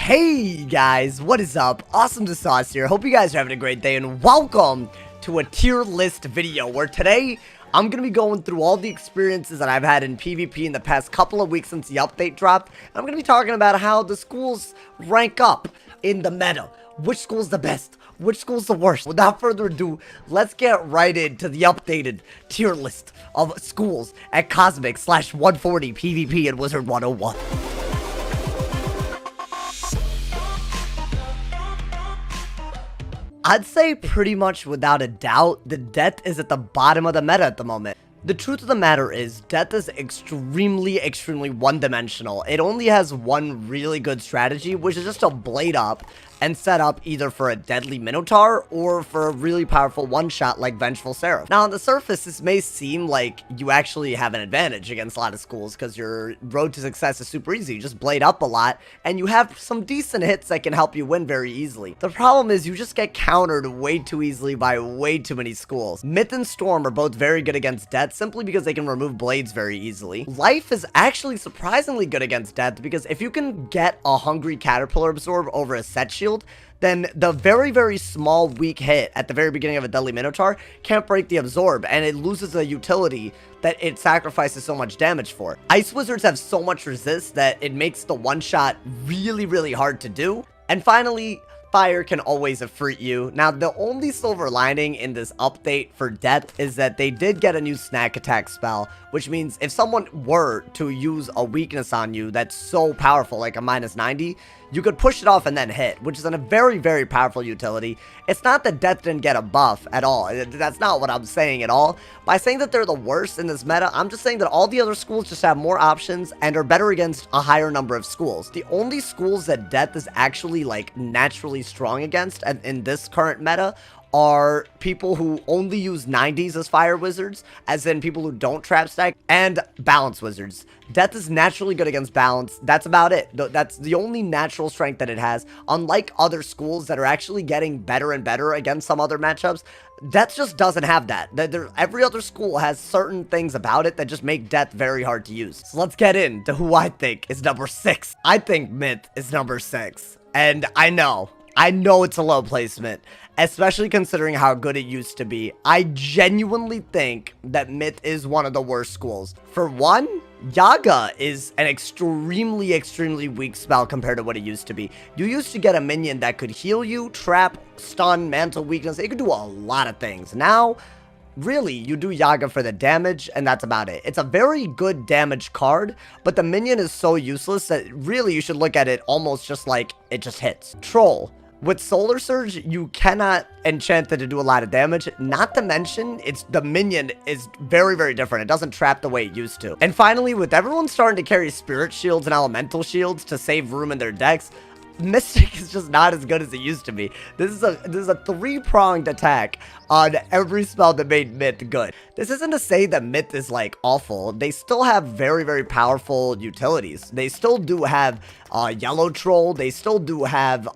Hey guys, what is up? AwesomeTheSauce here. Hope you guys are having a great day and welcome to a tier list video where today I'm going to be going through all the experiences that I've had in PvP in the past couple of weeks since the update dropped. I'm going to be talking about how the schools rank up in the meta. Which school's the best? Which school's the worst? Without further ado, let's get right into the updated tier list of schools at Cosmic/140 PvP and Wizard101. I'd say pretty much without a doubt, the death is at the bottom of the meta at the moment. The truth of the matter is, death is extremely one-dimensional. It only has one really good strategy, which is just to blade up and set up either for a deadly Minotaur or for a really powerful one-shot like Vengeful Seraph. Now, on the surface, this may seem like you actually have an advantage against a lot of schools because your road to success is super easy. You just blade up a lot, and you have some decent hits that can help you win very easily. The problem is you just get countered way too easily by way too many schools. Myth and Storm are both very good against death simply because they can remove blades very easily. Life is actually surprisingly good against death because if you can get a Hungry Caterpillar Absorb over a set shield, then the very small weak hit at the very beginning of a Deadly Minotaur can't break the Absorb, and it loses the utility that it sacrifices so much damage for. Ice Wizards have so much resist that it makes the one-shot really hard to do. And finally, Fire can always effreet you. Now, the only silver lining in this update for death is that they did get a new snack attack spell, which means if someone were to use a weakness on you that's so powerful, like a -90, you could push it off and then hit, which is a very powerful utility. It's not that death didn't get a buff at all. That's not what I'm saying at all. By saying that they're the worst in this meta, I'm just saying that all the other schools just have more options and are better against a higher number of schools. The only schools that death is actually like naturally strong against and in this current meta are people who only use 90s as fire wizards, as in people who don't trap stack, and balance wizards. Death is naturally good against balance. That's about it. That's the only natural strength that it has. Unlike other schools that are actually getting better and better against some other matchups, Death just doesn't have that. Every other school has certain things about it that just make Death very hard to use. So let's get into who I think is number 6. I think Myth is number 6. And I know it's a low placement, especially considering how good it used to be. I genuinely think that Myth is one of the worst schools. For one, Yaga is an extremely weak spell compared to what it used to be. You used to get a minion that could heal you, trap, stun, mantle weakness. It could do a lot of things. Now, really, you do Yaga for the damage, and that's about it. It's a very good damage card, but the minion is so useless that really you should look at it almost just like it just hits. Troll. With Solar Surge, you cannot enchant it to do a lot of damage. Not to mention, the minion is very different. It doesn't trap the way it used to. And finally, with everyone starting to carry Spirit Shields and Elemental Shields to save room in their decks, Mystic is just not as good as it used to be. This is a three-pronged attack on every spell that made Myth good. This isn't to say that Myth is like awful. They still have very powerful utilities. They still do have Yellow Troll. They still do have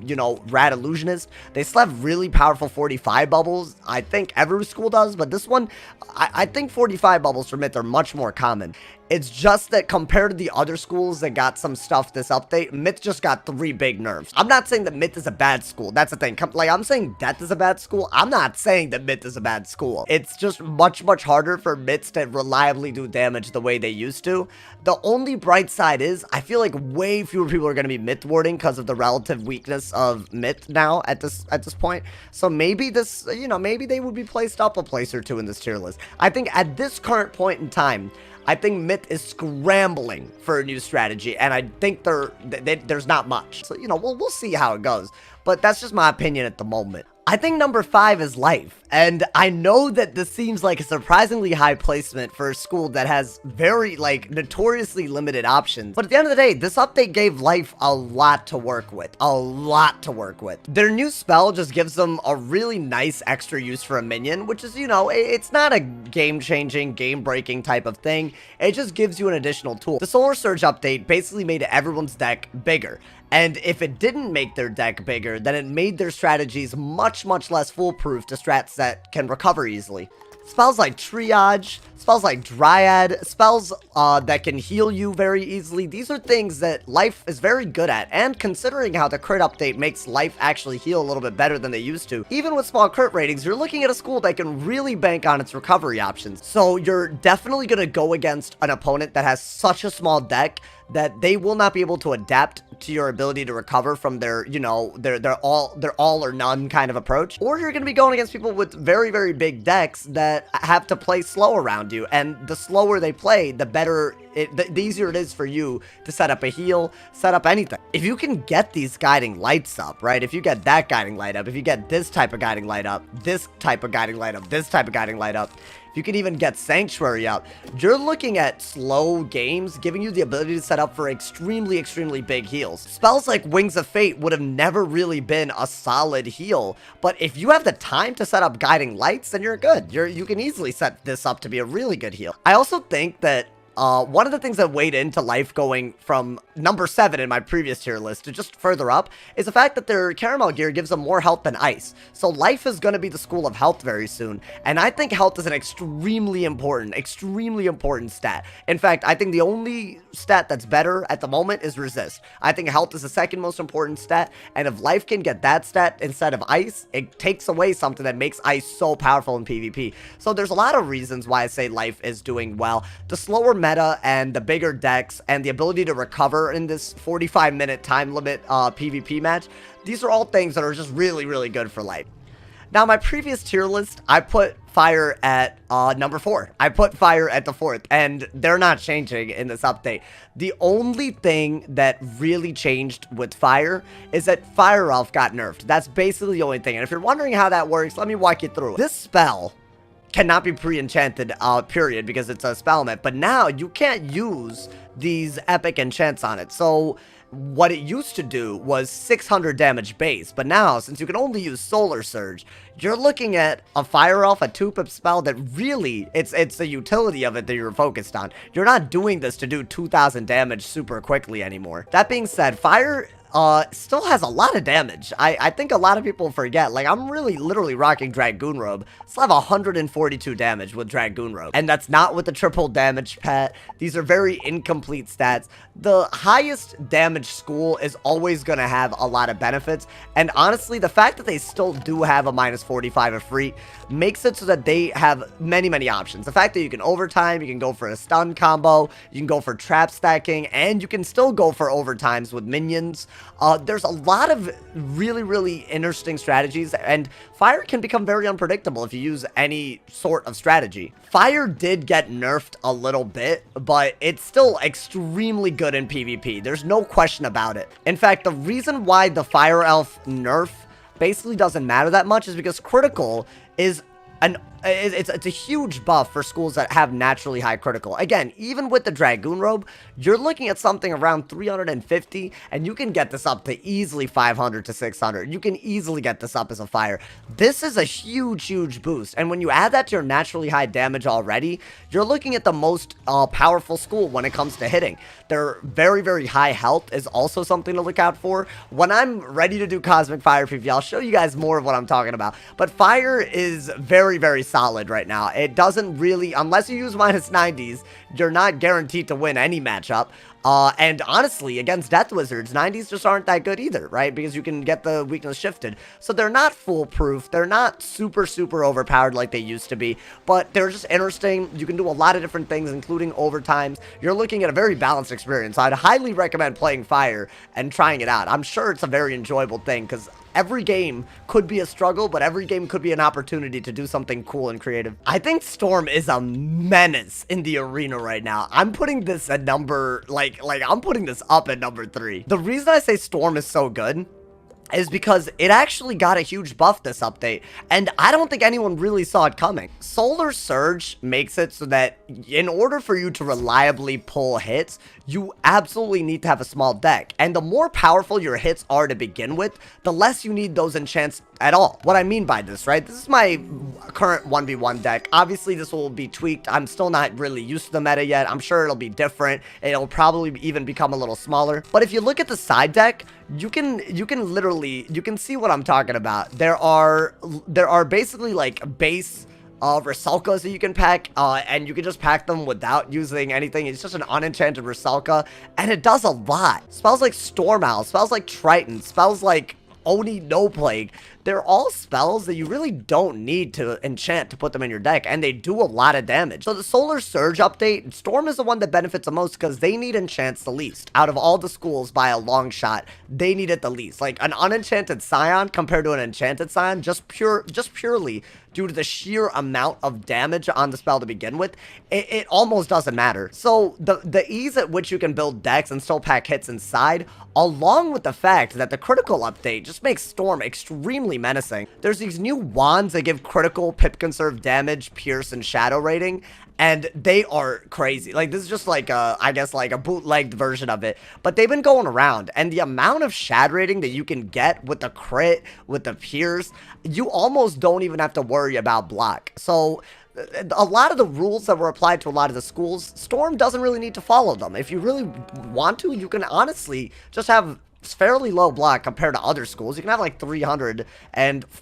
you know, Rat Illusionist. They still have really powerful 45 bubbles. I think every school does, but this one, I think 45 bubbles for Myth are much more common. It's just that compared to the other schools that got some stuff this update, Myth just got 3 big nerfs. I'm not saying that Myth is a bad school. That's the thing. Like, I'm saying Death is a bad school. I'm not saying that Myth is a bad school. It's just much harder for Myths to reliably do damage the way they used to. The only bright side is, I feel like way fewer people are going to be Myth warding because of the relative weakness of Myth now at this point. So maybe this, you know, maybe they would be placed up a place or two in this tier list. I think at this current point in time, I think Myth is scrambling for a new strategy, and I think there's not much. So, you know, we'll see how it goes. But that's just my opinion at the moment. I think number 5 is Life, and I know that this seems like a surprisingly high placement for a school that has very, like, notoriously limited options. But at the end of the day, this update gave Life a lot to work with. Their new spell just gives them a really nice extra use for a minion, which is, you know, it's not a game-changing, game-breaking type of thing. It just gives you an additional tool. The Solar Surge update basically made everyone's deck bigger. And if it didn't make their deck bigger, then it made their strategies much less foolproof to strats that can recover easily. spells like Triage, spells like Dryad, spells that can heal you very easily. These are things that Life is very good at, and considering how the crit update makes Life actually heal a little bit better than they used to, even with small crit ratings, you're looking at a school that can really bank on its recovery options. So you're definitely going to go against an opponent that has such a small deck that they will not be able to adapt to your ability to recover from their, you know, their all or none kind of approach. Or you're going to be going against people with very, very big decks that have to play slow around you, and the slower they play, the better the easier it is for you to set up a heal, set up anything. If you can get these guiding lights up, right? If you get that guiding light up, if you get this type of guiding light up, this type of guiding light up, this type of guiding light up, you can even get Sanctuary up, you're looking at slow games, giving you the ability to set up for extremely, extremely big heals. Spells like Wings of Fate would have never really been a solid heal, but if you have the time to set up Guiding Lights, then you're good. You can easily set this up to be a really good heal. I also think that one of the things that weighed into Life going from number 7 in my previous tier list to just further up is the fact that their Caramel gear gives them more health than Ice. So Life is going to be the school of health very soon, and I think health is an extremely important stat. In fact, I think the only stat that's better at the moment is Resist. I think health is the second most important stat, and if Life can get that stat instead of Ice, it takes away something that makes Ice so powerful in PvP. So there's a lot of reasons why I say Life is doing well. The slower meta and the bigger decks and the ability to recover in this 45-minute time limit PvP match, these are all things that are just really, really good for Life. Now, my previous tier list, I put Fire at number 4. I put Fire at the 4th, and they're not changing in this update. The only thing that really changed with Fire is that Fire Elf got nerfed. That's basically the only thing, and if you're wondering how that works, let me walk you through it. This spell cannot be pre-enchanted, period, because it's a spell net, but now you can't use these epic enchants on it. So what it used to do was 600 damage base, but now, since you can only use Solar Surge, you're looking at a Fire Elf, a 2-pip spell that really, it's the utility of it that you're focused on. You're not doing this to do 2,000 damage super quickly anymore. That being said, Fire still has a lot of damage. I think a lot of people forget. Like, I'm really literally rocking Dragoon Robe. Still have 142 damage with Dragoon Robe. And that's not with the triple damage pet. These are very incomplete stats. The highest damage school is always going to have a lot of benefits. And honestly, the fact that they still do have a minus 45 of free makes it so that they have many, many options. The fact that you can overtime, you can go for a stun combo, you can go for trap stacking, and you can still go for overtimes with minions. There's a lot of really, really interesting strategies, and Fire can become very unpredictable if you use any sort of strategy. Fire did get nerfed a little bit, but it's still extremely good in PvP. There's no question about it. In fact, the reason why the Fire Elf nerf basically doesn't matter that much is because critical is it's a huge buff for schools that have naturally high critical. Again, even with the Dragoon Robe, you're looking at something around 350, and you can get this up to easily 500 to 600. You can easily get this up as a Fire. This is a huge, huge boost, and when you add that to your naturally high damage already, you're looking at the most powerful school when it comes to hitting. Their very, very high health is also something to look out for. When I'm ready to do Cosmic Fire PvP, I'll show you guys more of what I'm talking about, but Fire is very, very solid right now. It doesn't really, unless you use minus 90s, you're not guaranteed to win any matchup. And honestly, against Death Wizards, 90s just aren't that good either, right? Because you can get the weakness shifted. So they're not foolproof. They're not super, super overpowered like they used to be. But they're just interesting. You can do a lot of different things, including overtimes. You're looking at a very balanced experience. I'd highly recommend playing Fire and trying it out. I'm sure it's a very enjoyable thing, because every game could be a struggle, but every game could be an opportunity to do something cool and creative. I think Storm is a menace in the arena right now. I'm putting this at number, I'm putting this up at number 3. The reason I say Storm is so good is because it actually got a huge buff this update, and I don't think anyone really saw it coming. Solar Surge makes it so that in order for you to reliably pull hits, you absolutely need to have a small deck, and the more powerful your hits are to begin with, the less you need those enchants at all. What I mean by this, right? This is my current 1v1 deck. Obviously, this will be tweaked. I'm still not really used to the meta yet. I'm sure it'll be different. It'll probably even become a little smaller. But if you look at the side deck, you can literally, you can see what I'm talking about. There are basically like base Rusalkas that you can pack, and you can just pack them without using anything. It's just an unenchanted Rusalka, and it does a lot. Spells like Storm Owl, spells like Triton, spells like Oni No Plague. They're all spells that you really don't need to enchant to put them in your deck, and they do a lot of damage. So the Solar Surge update, Storm is the one that benefits the most because they need enchants the least. Out of all the schools by a long shot, they need it the least. Like an unenchanted Scion compared to an enchanted Scion, just purely due to the sheer amount of damage on the spell to begin with, it almost doesn't matter. So the ease at which you can build decks and still pack hits inside, along with the fact that the critical update just makes Storm extremely menacing. There's these new wands that give critical, pip conserve damage, pierce, and shadow rating, and they are crazy. Like, this is just like I guess like a bootlegged version of it, but they've been going around, and the amount of shad rating that you can get with the crit, with the pierce, you almost don't even have to worry about block. So a lot of the rules that were applied to a lot of the schools, Storm doesn't really need to follow them. If you really want to, you can honestly just have fairly low block compared to other schools. You can have like 300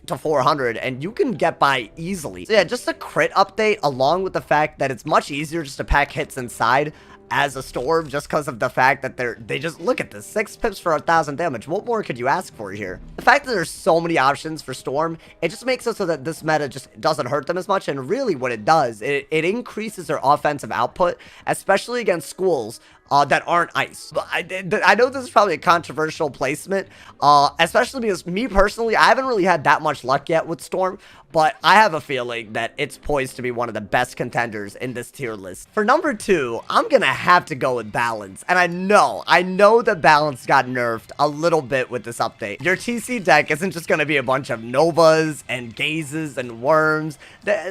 to 400, and you can get by easily. So yeah, just the crit update, along with the fact that it's much easier just to pack hits inside as a Storm, just because of the fact that they just, look at this, 6 pips for 1,000 damage. What more could you ask for here? The fact that there's so many options for Storm, it just makes it so that this meta just doesn't hurt them as much, and really what it does, it increases their offensive output, especially against schools that aren't ice. I know this is probably a controversial placement, especially because me personally, I haven't really had that much luck yet with Storm, but I have a feeling that it's poised to be one of the best contenders in this tier list. For number 2, I'm gonna have to go with Balance, and I know that Balance got nerfed a little bit with this update. Your TC deck isn't just gonna be a bunch of Novas and Gazes and Worms.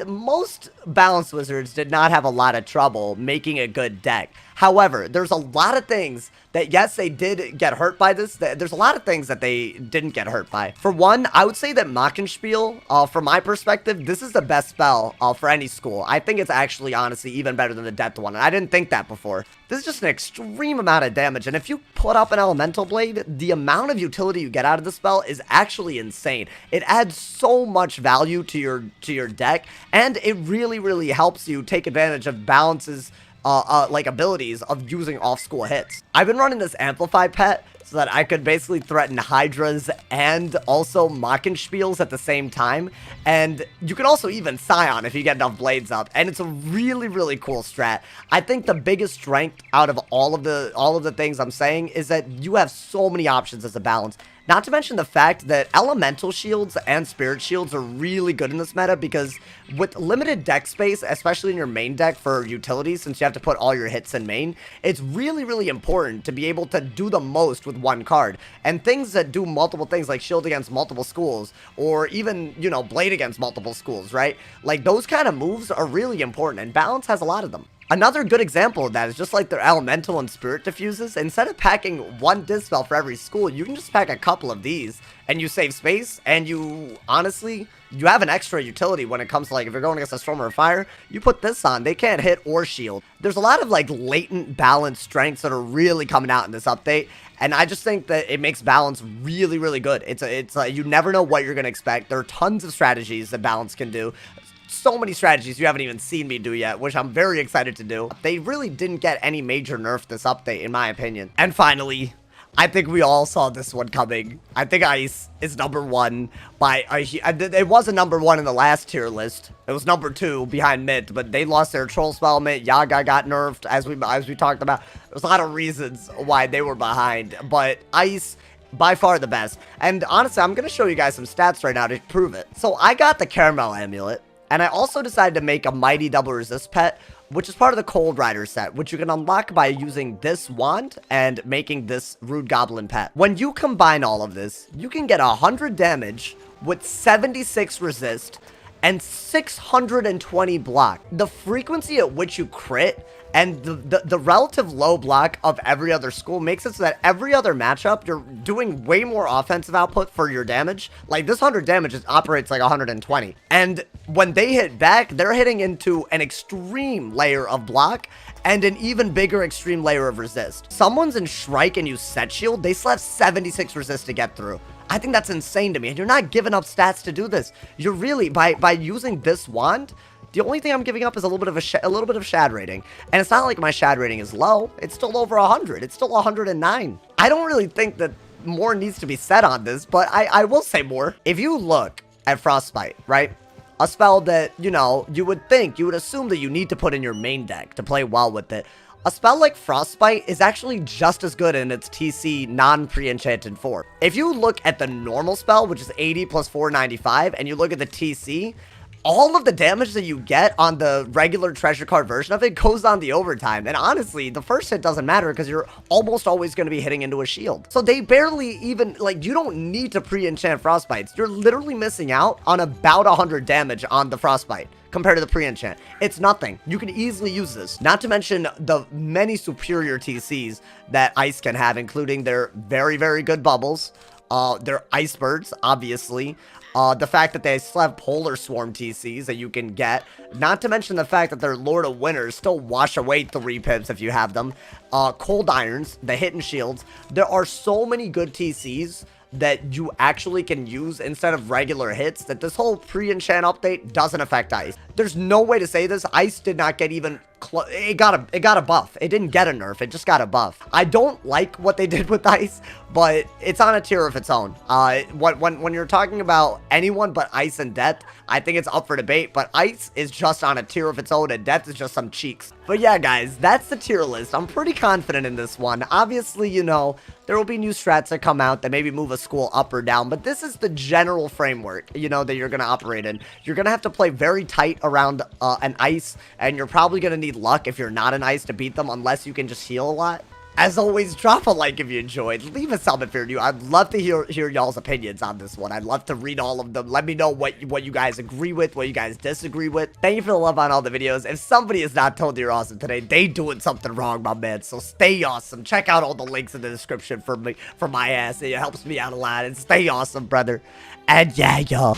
Most Balance Wizards did not have a lot of trouble making a good deck. However, there's a lot of things that, yes, they did get hurt by this. There's a lot of things that they didn't get hurt by. For one, I would say that Mockenspiel, from my perspective, this is the best spell for any school. I think it's actually, honestly, even better than the Death one, and I didn't think that before. This is just an extreme amount of damage, and if you put up an Elemental Blade, the amount of utility you get out of the spell is actually insane. It adds so much value to your deck, and it really, really helps you take advantage of Balance's like abilities of using off-school hits. I've been running this Amplify pet so that I could basically threaten Hydras and also Mockenspiels at the same time, and you can also even Scion if you get enough blades up, and it's a really, really cool strat. I think the biggest strength out of all of the things I'm saying is that you have so many options as a Balance. Not to mention the fact that Elemental Shields and Spirit Shields are really good in this meta, because with limited deck space, especially in your main deck for utilities, since you have to put all your hits in main, it's really, really important to be able to do the most with one card. And things that do multiple things, like Shield against multiple schools, or even, you know, Blade against multiple schools, right? Like, those kind of moves are really important, and Balance has a lot of them. Another good example of that is just like their Elemental and Spirit Diffuses. Instead of packing one Dispel for every school, you can just pack a couple of these, and you save space, and you, honestly, you have an extra utility when it comes to, like, if you're going against a Storm or a Fire, you put this on, they can't hit or shield. There's a lot of, like, latent Balance strengths that are really coming out in this update, and I just think that it makes Balance really, really good. It's you never know what you're going to expect. There are tons of strategies that Balance can do. So many strategies you haven't even seen me do yet, which I'm very excited to do. They really didn't get any major nerf this update, in my opinion. And finally, I think we all saw this one coming. I think Ice is number 1 by it wasn't number 1 in the last tier list. It was number 2 behind Mint, but they lost their Troll Spell Mint. Yaga got nerfed, as we talked about. There's a lot of reasons why they were behind, but Ice, by far the best. And honestly, I'm gonna show you guys some stats right now to prove it. So I got the Caramel Amulet, and I also decided to make a Mighty Double Resist pet, which is part of the Cold Rider set, which you can unlock by using this wand and making this Rude Goblin pet. When you combine all of this, you can get 100 damage with 76 resist and 620 block. The frequency at which you crit and the relative low block of every other school makes it so that every other matchup, you're doing way more offensive output for your damage. Like, this 100 damage operates like 120. And when they hit back, they're hitting into an extreme layer of block and an even bigger extreme layer of resist. Someone's in Shrike and you set shield, they still have 76 resist to get through. I think that's insane to me, and you're not giving up stats to do this. You're really, by using this wand, The only thing I'm giving up is a little bit of shad rating. And it's not like my shad rating is low. It's still over 100. It's still 109. I don't really think that more needs to be said on this, but I will say more. If you look at Frostbite, right? A spell that, you know, you would assume that you need to put in your main deck to play well with it. A spell like Frostbite is actually just as good in its TC non-pre-enchanted form. If you look at the normal spell, which is 80 plus 495, and you look at the TC, all of the damage that you get on the regular treasure card version of it goes on the overtime. And honestly, the first hit doesn't matter because you're almost always going to be hitting into a shield. So they barely even, like, you don't need to pre-enchant Frostbites. You're literally missing out on about 100 damage on the Frostbite compared to the pre-enchant. It's nothing. You can easily use this. Not to mention the many superior TCs that Ice can have, including their very, very good bubbles, their icebergs, obviously, the fact that they still have Polar Swarm TCs that you can get, not to mention the fact that their Lord of Winters still wash away 3 pips if you have them, Cold Irons, the hit and shields. There are so many good TCs that you actually can use instead of regular hits that this whole pre-enchant update doesn't affect Ice. There's no way to say this. Ice did not get even it got a buff. It didn't get a nerf. It just got a buff. I don't like what they did with Ice, but it's on a tier of its own. When you're talking about anyone but Ice and Death, I think it's up for debate, but Ice is just on a tier of its own and Death is just some cheeks. But yeah, guys, that's the tier list. I'm pretty confident in this one. Obviously, you know, there will be new strats that come out that maybe move a school up or down, but this is the general framework, you know, that you're going to operate in. You're going to have to play very tight around an Ice, and you're probably going to need luck if you're not an Ice to beat them, unless you can just heal a lot. As always, drop a like if you enjoyed. Leave a sub if you're new. I'd love to hear y'all's opinions on this one. I'd love to read all of them. Let me know what you guys agree with, what you guys disagree with. Thank you for the love on all the videos. If somebody has not told you you're awesome today, they doing something wrong, my man. So stay awesome. Check out all the links in the description for my ass. It helps me out a lot. And stay awesome, brother. And yeah, y'all.